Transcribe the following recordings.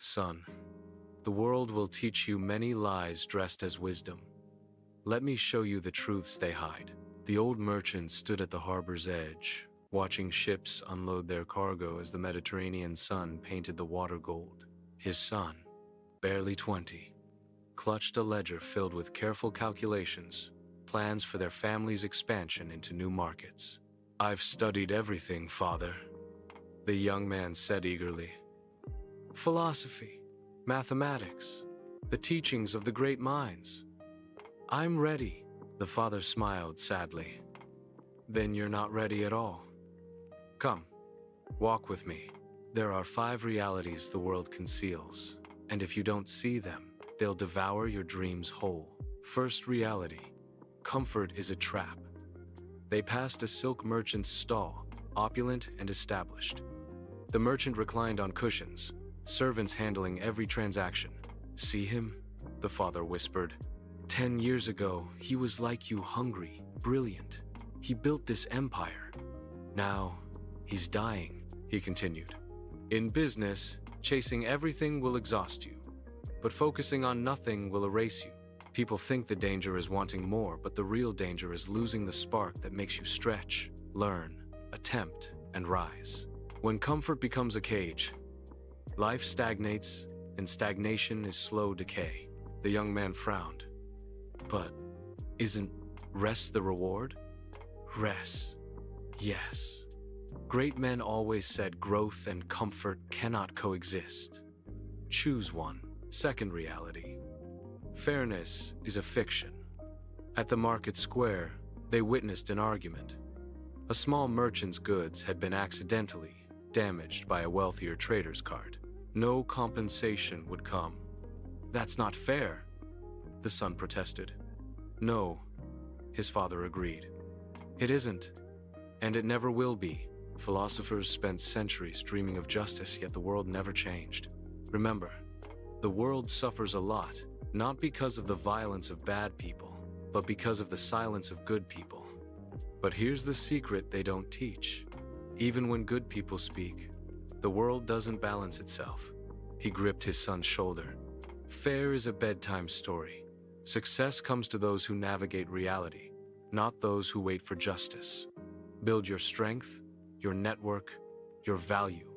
Son, the world will teach you many lies dressed as wisdom. Let me show you the truths they hide. The old merchant stood at the harbor's edge, watching ships unload their cargo as the Mediterranean sun painted the water gold. His son, barely 20, clutched a ledger filled with careful calculations, plans for their family's expansion into new markets. "I've studied everything, father," the young man said eagerly. "Philosophy, mathematics, the teachings of the great minds. I'm ready," the father smiled sadly. "Then you're not ready at all. Come, walk with me. There are 5 realities the world conceals, and if you don't see them, they'll devour your dreams whole. First reality: comfort is a trap." They passed a silk merchant's stall, opulent and established. The merchant reclined on cushions, servants handling every transaction. "See him?" the father whispered. 10 years ago, he was like you, hungry, brilliant. He built this empire. Now, he's dying," he continued. "In business, chasing everything will exhaust you, but focusing on nothing will erase you. People think the danger is wanting more, but the real danger is losing the spark that makes you stretch, learn, attempt, and rise. When comfort becomes a cage, life stagnates, and stagnation is slow decay." The young man frowned. "But isn't rest the reward?" "Rest, yes. Great men always said growth and comfort cannot coexist. Choose one." Second reality: fairness is a fiction. At the market square, they witnessed an argument. A small merchant's goods had been accidentally damaged by a wealthier trader's cart. No compensation would come. "That's not fair," the son protested. "No," his father agreed. "It isn't, and it never will be." Philosophers spent centuries dreaming of justice, yet the world never changed. Remember, the world suffers a lot, not because of the violence of bad people, but because of the silence of good people. But here's the secret they don't teach. Even when good people speak, the world doesn't balance itself. He gripped his son's shoulder. "Fair is a bedtime story. Success comes to those who navigate reality, not those who wait for justice. Build your strength, your network, your value,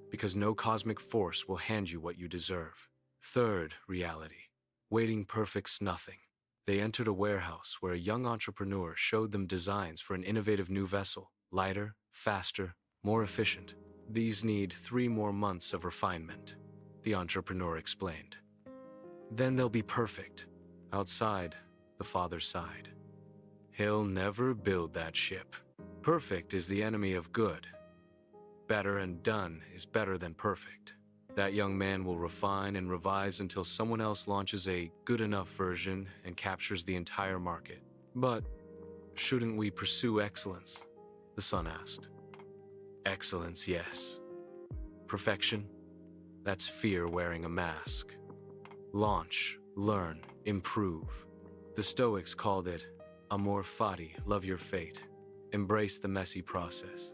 because no cosmic force will hand you what you deserve." Third reality: waiting perfects nothing. They entered a warehouse where a young entrepreneur showed them designs for an innovative new vessel, lighter, faster, more efficient. "These need 3 more months of refinement," the entrepreneur explained. "Then they'll be perfect." Outside, the father sighed. "He'll never build that ship. Perfect is the enemy of good. Better and done is better than perfect." That young man will refine and revise until someone else launches a good enough version and captures the entire market. "But shouldn't we pursue excellence?" the son asked. "Excellence, yes. Perfection? That's fear wearing a mask. Launch, learn, improve. The Stoics called it amor fati, love your fate. Embrace the messy process.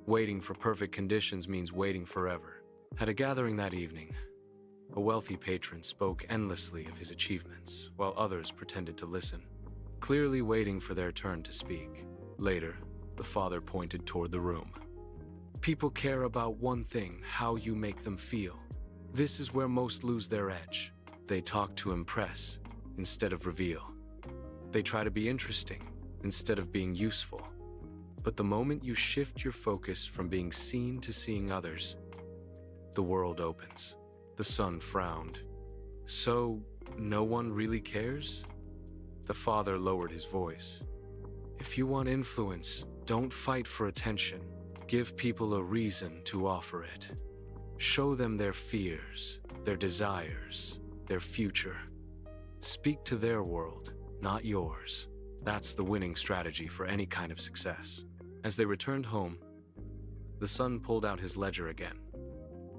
Waiting for perfect conditions means waiting forever." At a gathering that evening, a wealthy patron spoke endlessly of his achievements, while others pretended to listen, clearly waiting for their turn to speak. Later, the father pointed toward the room. "People care about one thing: how you make them feel. This is where most lose their edge. They talk to impress instead of reveal. They try to be interesting instead of being useful. But the moment you shift your focus from being seen to seeing others, the world opens." The son frowned. "So, no one really cares?" The father lowered his voice. "If you want influence, don't fight for attention. Give people a reason to offer it. Show them their fears, their desires, their future. Speak to their world, not yours. That's the winning strategy for any kind of success." As they returned home, the son pulled out his ledger again.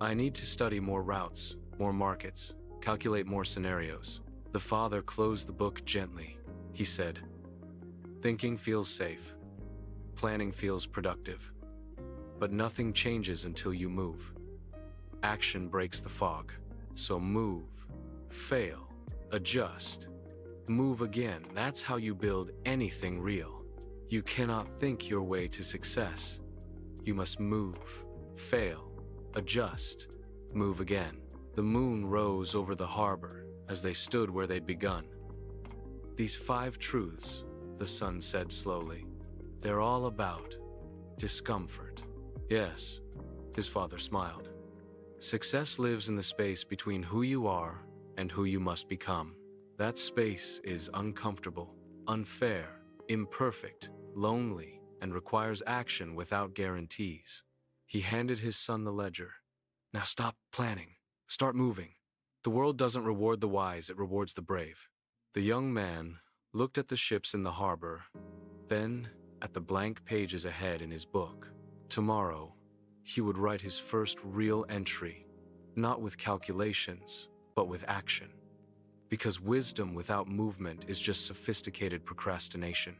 "I need to study more routes, more markets, calculate more scenarios." The father closed the book gently. He said, "Thinking feels safe. Planning feels productive. But nothing changes until you move. Action breaks the fog. So move, fail, adjust, move again. That's how you build anything real. You cannot think your way to success. You must move, fail, adjust, move again. The moon rose over the harbor as they stood where they'd begun. These 5 truths, the sun said slowly, they're all about discomfort. Yes, his father smiled. Success lives in the space between who you are and who you must become. That space is uncomfortable, unfair, imperfect, lonely, and requires action without guarantees. He handed his son the ledger. Now stop planning. Start moving. The world doesn't reward the wise, it rewards the brave. The young man looked at the ships in the harbor, then at the blank pages ahead in his book. Tomorrow, he would write his first real entry, not with calculations, but with action. Because wisdom without movement is just sophisticated procrastination.